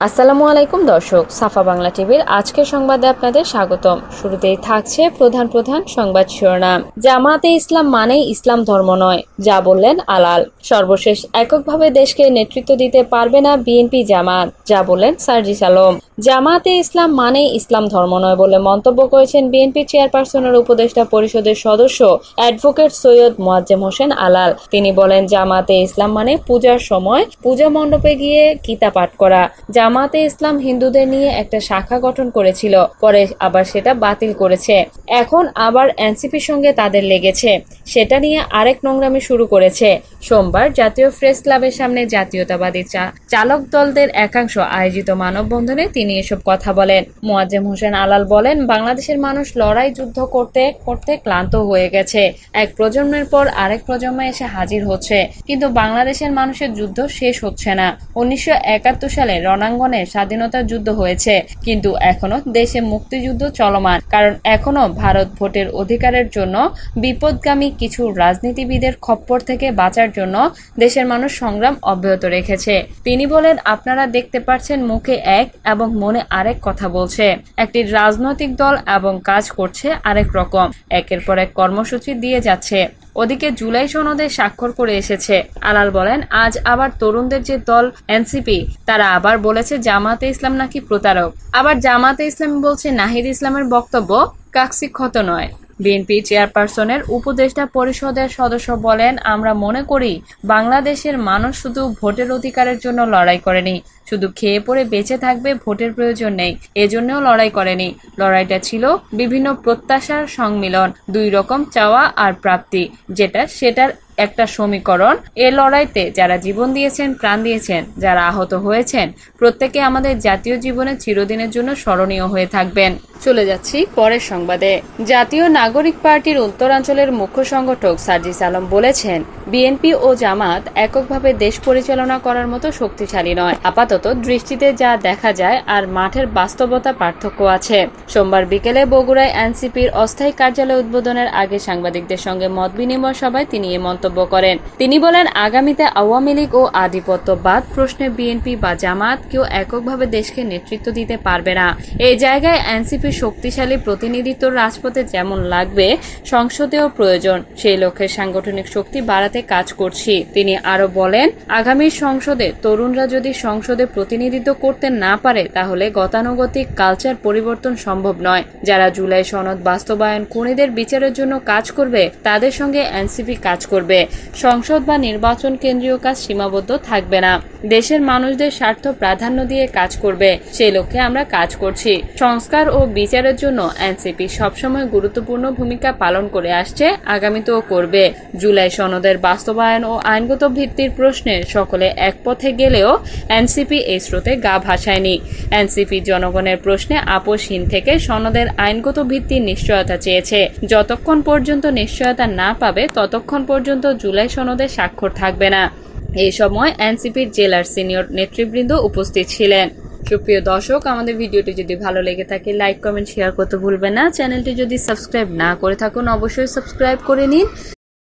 আসসালামু আলাইকুম দর্শক, সাফা বাংলা টিভির আজকের সংবাদে আপনাদের স্বাগতম। শুরুতেই থাকছে প্রধান প্রধান সংবাদ শিরোনাম। জামায়াতে ইসলাম মানেই ইসলাম ধর্ম নয়, যা বললেন আলাল। সর্বশেষ এককভাবে দেশকে নেতৃত্ব দিতে পারবে না বিএনপি জামাত, যা বললেন সার্জিস আলম। জামায়াতে ইসলাম মানেই ইসলাম ধর্ম নয় বলে মন্তব্য করেছেন বিএনপি চেয়ারপারসনের উপদেষ্টা পরিষদের সদস্য অ্যাডভোকেট সৈয়দ মোয়াজ্জেম হোসেন আলাল। তিনি বলেন, জামায়াতে ইসলাম মানে পূজার সময় পূজা মণ্ডপে গিয়ে গীতা পাঠ করা। জামায়াতে ইসলাম হিন্দুদের নিয়ে একটা শাখা গঠন করেছিল, পরে আবার সেটা বাতিল করেছে। এখন আবার এনসিপির সঙ্গে তাদের লেগেছে, সেটা নিয়ে আরেক নোংরামি শুরু করেছে। সোমবার জাতীয় প্রেস ক্লাবের সামনে জাতীয়তাবাদী চালক দলদের একাংশ আয়োজিত মানববন্ধনে তিনি এসব কথা বলেন। মোয়াজ্জেম হোসেন আলাল বলেন, বাংলাদেশের মানুষ লড়াই যুদ্ধ করতে করতে ক্লান্ত হয়ে গেছে। এক প্রজন্মের পর আরেক প্রজন্ম এসে হাজির হচ্ছে, কিন্তু বাংলাদেশের মানুষের যুদ্ধ শেষ হচ্ছে না। 1971 সালে রণাঙ্গনে স্বাধীনতা যুদ্ধ হয়েছে, কিন্তু এখনো দেশে মুক্তিযুদ্ধ চলমান, কারণ এখনো ভারত ভোটের অধিকারের জন্য বিপদগামী কিছু রাজনীতিবিদের খপ্পর থেকে বাঁচার জন্য দেশের মানুষ সংগ্রাম অব্যাহত রেখেছে। তিনি বলেন, আপনারা দেখতে পাচ্ছেন মুখে এক এবং মনে আরেক কথা বলছে একটি রাজনৈতিক দল এবং কাজ করছে আরেক রকম। একের পর এক কর্মসূচি দিয়ে যাচ্ছে, ওদিকে জুলাই সনদে স্বাক্ষর করে এসেছে। আলাল বলেন, আজ আবার তরুণদের যে দল এনসিপি, তারা আবার বলেছে জামায়াতে ইসলাম নাকি প্রতারক। আবার জামায়াতে ইসলাম বলছে নাহিদ ইসলামের বক্তব্য কাকসিক্ষত নয়। বিএনপি চেয়ারপারসনের উপদেষ্টা পরিষদের সদস্য বলেন, আমরা মনে করি বাংলাদেশের মানুষ শুধু ভোটের অধিকারের জন্য লড়াই করেনি, শুধু খেয়ে পড়ে বেঁচে থাকবে ভোটের প্রয়োজন নেই এজন্যও লড়াই করেনি। লড়াইটা ছিল বিভিন্ন প্রত্যাশার সংমিলন, দুই রকম চাওয়া আর প্রাপ্তি, সেটার একটা সমীকরণ। এ লড়াইতে যারা জীবন দিয়েছেন, প্রাণ দিয়েছেন, যারা আহত হয়েছেন, প্রত্যেকে আমাদের জাতীয় জীবনে চিরদিনের জন্য স্মরণীয় হয়ে থাকবেন। চলে যাচ্ছি পরের সংবাদে। জাতীয় নাগরিক পার্টির উত্তরাঞ্চলের মুখ্য সংগঠক সার্জিস আলম বলেছেন, বিএনপি ও জামাত এককভাবে দেশ পরিচালনা করার মতো শক্তিশালী নয়। আপাতত দৃষ্টিতে যা দেখা যায় আর মাঠের বাস্তবতা পার্থক্য আছে। সোমবার বিকেলে বগুড়ায় এনসিপির অস্থায়ী কার্যালয় উদ্বোধনের আগে সাংবাদিকদের সঙ্গে মত বিনিময় সভায় তিনি এ মন্তব্য করেন। তিনি বলেন, আগামীতে আওয়ামী লীগ ও আধিপত্যবাদ প্রশ্নে বিএনপি বা জামাত কেউ এককভাবে দেশকে নেতৃত্ব দিতে পারবে না। এই জায়গায় এনসিপির শক্তিশালী প্রতিনিধিত্ব রাজপথে যেমন লাগবে, সংসদেও প্রয়োজন। সেই লক্ষ্যে সাংগঠনিক শক্তি বাড়াতে কাজ করছি। তিনি আরো বলেন, আগামী সংসদে তরুণরা যদি সংসদে প্রতিনিধিত্ব করতে না পারে, তাহলে গতানুগতিক কালচার পরিবর্তন সম্ভব নয়। যারা জুলাই সনদ বাস্তবায়ন খুনিদের বিচারের জন্য কাজ করবে, তাদের সঙ্গে এনসিপি কাজ করবে। সংসদ বা নির্বাচন কেন্দ্রীয় কাজ সীমাবদ্ধ থাকবে না, দেশের মানুষদের স্বার্থ প্রাধান্য দিয়ে কাজ করবে। সেই লক্ষ্যে আমরা কাজ করছি। সংস্কার ও বিচারের জন্য এনসিপি সবসময় গুরুত্বপূর্ণ ভূমিকা পালন করে আসছে, আগামীতেও করবে। জুলাই সনদের বাস্তবায়ন ও আইনগত ভিত্তির প্রশ্নে সকলে এক পথে গেলেও এনসিপি এই স্রোতে গা ভাসায়নি। এনসিপি জনগণের প্রশ্নে আপোষহীন থেকে সনদের আইনগত ভিত্তির নিশ্চয়তা চেয়েছে। যতক্ষণ পর্যন্ত নিশ্চয়তা না পাবে, ততক্ষণ পর্যন্ত জুলাই সনদে স্বাক্ষর থাকবে না। এই সময় এনসিপির জেলার সিনিয়র নেতৃবৃন্দ উপস্থিত ছিলেন। সুপ্রিয় দর্শক, আমাদের ভিডিওটি যদি ভালো লেগে থাকে লাইক, কমেন্ট, শেয়ার করতে ভুলবেন না। চ্যানেলটি যদি সাবস্ক্রাইব না করে থাকুন, অবশ্যই সাবস্ক্রাইব করে নিন।